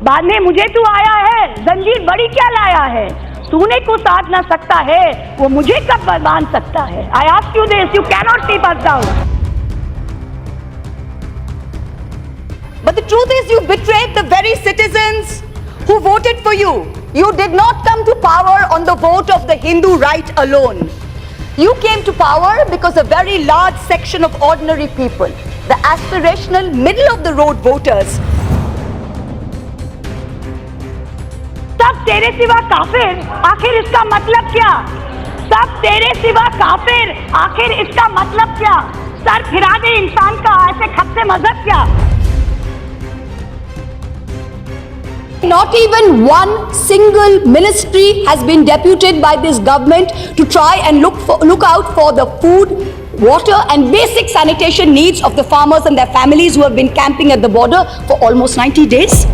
बाद में मुझे तू आया है, जंजीर बड़ी क्या लाया है, तूने को साथ ना सकता है, वो मुझे कब बांध सकता है। I ask you this, you cannot keep us down. But the truth is, you betrayed the very citizens who voted for you. You did not come to power on the vote of the Hindu right alone. You came to power because a very large section of ordinary people, the aspirational middle of the road voters, सब तेरे सिवा काफिर, आखिर इसका मतलब क्या? सब तेरे सिवा काफिर, आखिर इसका मतलब क्या? सर फिरा दे इंसान का, ऐसे खत से मजहब क्या? not even one single ministry has been deputed by this government to try and look out for the food, water and basic sanitation needs of the farmers and their families who have been camping at the border for almost 90 days.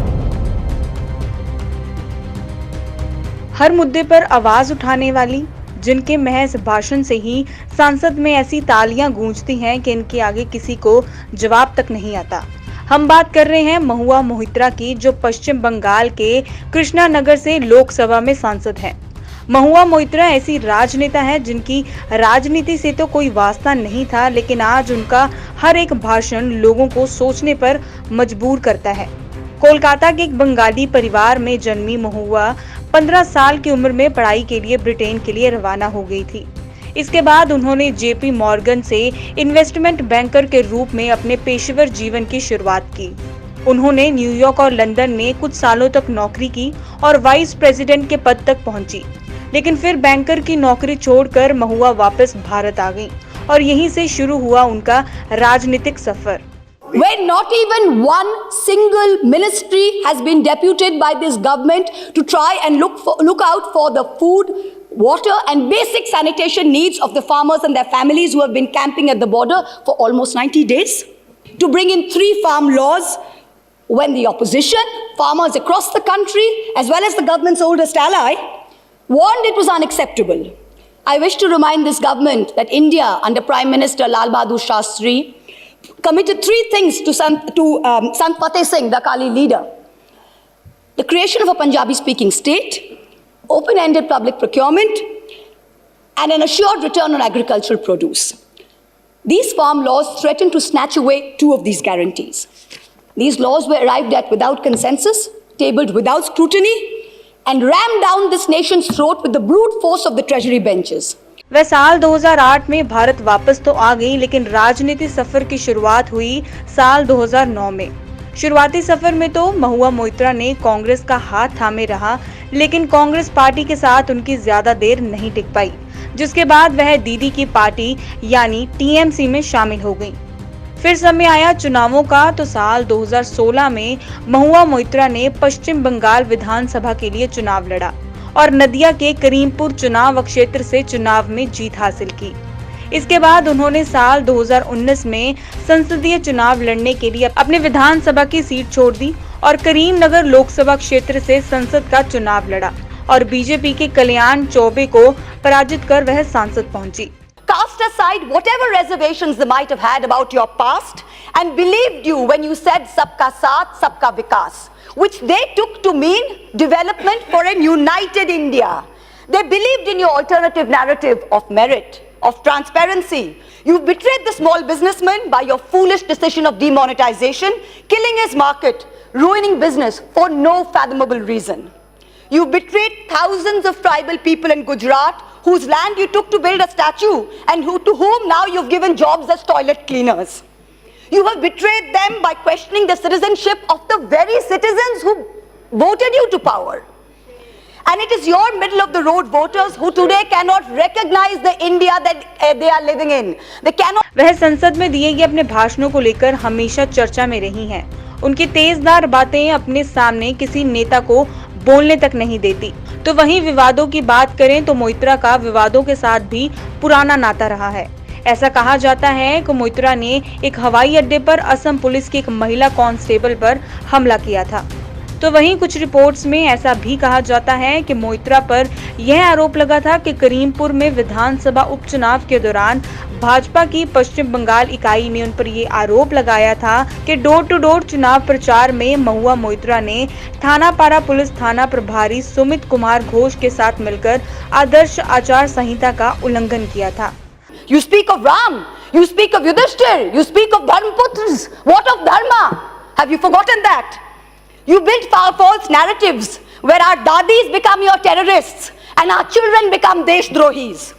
हर मुद्दे पर आवाज उठाने वाली, जिनके महज भाषण से ही संसद में ऐसी तालियां गूंजती हैं कि इनके आगे किसी को जवाब तक नहीं आता। हम बात कर रहे हैं महुआ मोहित्रा की, जो पश्चिम बंगाल के कृष्णा नगर से लोकसभा में सांसद हैं। महुआ मोहित्रा ऐसी राजनेता हैं जिनकी राजनीति से तो कोई वास्ता नहीं था, लेकिन आज उनका हर एक भाषण लोगों को सोचने पर मजबूर करता है। कोलकाता के एक बंगाली परिवार में जन्मी महुआ 15 साल की उम्र में पढ़ाई के लिए ब्रिटेन के लिए रवाना हो गई थी। इसके बाद उन्होंने जेपी मॉर्गन से इन्वेस्टमेंट बैंकर के रूप में अपने पेशेवर जीवन की शुरुआत की। उन्होंने न्यूयॉर्क और लंदन में कुछ सालों तक नौकरी की और वाइस प्रेसिडेंट के पद तक पहुंची, लेकिन फिर बैंकर की नौकरी छोड़कर महुआ वापस भारत आ गईं और यहीं से शुरू हुआ उनका राजनीतिक सफर। When not even one single ministry has been deputed by this government to try and look out for the food, water and basic sanitation needs of the farmers and their families who have been camping at the border for almost 90 days. To bring in 3 farm laws when the opposition, farmers across the country, as well as the government's oldest ally, warned it was unacceptable. I wish to remind this government that India under Prime Minister Lal Bahadur Shastri committed 3 things to Sant Fateh Singh, the Akali leader. The creation of a Punjabi-speaking state, open-ended public procurement, and an assured return on agricultural produce. These farm laws threatened to snatch away 2 of these guarantees. These laws were arrived at without consensus, tabled without scrutiny, and rammed down this nation's throat with the brute force of the treasury benches. वह साल 2008 में भारत वापस तो आ गई, लेकिन राजनीति सफर की शुरुआत हुई साल 2009 में। शुरुआती सफर में तो महुआ मोहित्रा ने कांग्रेस का हाथ थामे रहा, लेकिन कांग्रेस पार्टी के साथ उनकी ज्यादा देर नहीं टिक पाई, जिसके बाद वह दीदी की पार्टी यानी टीएमसी में शामिल हो गई। फिर समय आया चुनावों का, तो साल 2016 में महुआ मोहित्रा ने पश्चिम बंगाल विधानसभा के लिए चुनाव लड़ा और नदिया के करीमपुर चुनाव क्षेत्र से चुनाव में जीत हासिल की। इसके बाद उन्होंने साल 2019 में संसदीय चुनाव लड़ने के लिए अपने विधानसभा की सीट छोड़ दी और करीमनगर लोकसभा क्षेत्र से संसद का चुनाव लड़ा और बीजेपी के कल्याण चौबे को पराजित कर वह सांसद पहुंची। Cast aside whatever reservations they might have had about your past and believed you when you said Sabka Saath, Sabka Vikas, which they took to mean development for a united India. They believed in your alternative narrative of merit, of transparency. You betrayed the small businessman by your foolish decision of demonetization, killing his market, ruining business for no fathomable reason. You betrayed thousands of tribal people in Gujarat whose land you took to build a statue and to whom now you've given jobs as toilet cleaners. You have betrayed them by questioning the citizenship of the very citizens who voted you to power. And it is your middle of the road voters who today cannot recognize the India that they are living in. They cannot. वह संसद में दिए गए अपने भाषणों को लेकर हमेशा चर्चा में रही हैं। उनकी तेजदार बातें अपने सामने किसी नेता को बोलने तक नहीं देती। तो वहीं विवादों की बात करें तो मोहित्रा का विवादों के साथ भी पुराना नाता रहा है। ऐसा कहा जाता है कि मोहित्रा ने एक हवाई अड्डे पर असम पुलिस की एक महिला कांस्टेबल पर हमला किया था। तो वहीं कुछ रिपोर्ट्स में ऐसा भी कहा जाता है कि मोइत्रा पर यह आरोप लगा था कि करीमपुर में विधानसभा उपचुनाव के दौरान भाजपा की पश्चिम बंगाल इकाई ने उन पर ये आरोप लगाया था कि डोर टू डोर चुनाव प्रचार में महुआ मोइत्रा ने थानापारा पुलिस थाना प्रभारी सुमित कुमार घोष के साथ मिलकर आदर्श आचार संहिता का उल्लंघन किया था। You speak of Ram, you speak of Yudhishthir, you speak of Dharmaputras. What of Dharma? Have you forgotten that? You build false narratives where our dadis become your terrorists and our children become deshdrohis.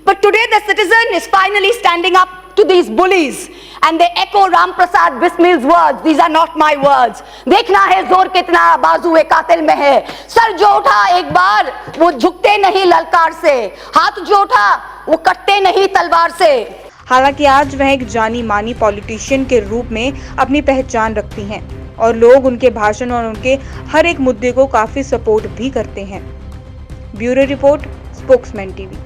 But today the citizen is finally standing up to these bullies and they echo Ram Prasad Bismil's words. These are not my words. देखना है जोर कितना बाजुए कातिल में है, sir जो उठा एक बार वो झुकते नहीं ललकार से, हाथ जो उठा वो कटते नहीं तलवार से। हालांकि आज वह एक जानी मानी पॉलिटिशियन के रूप में अपनी पहचान रखती हैं और लोग उनके भाषण और उनके हर एक मुद्दे को काफी सपोर्ट भी करते हैं। Bureau report, spokesman TV.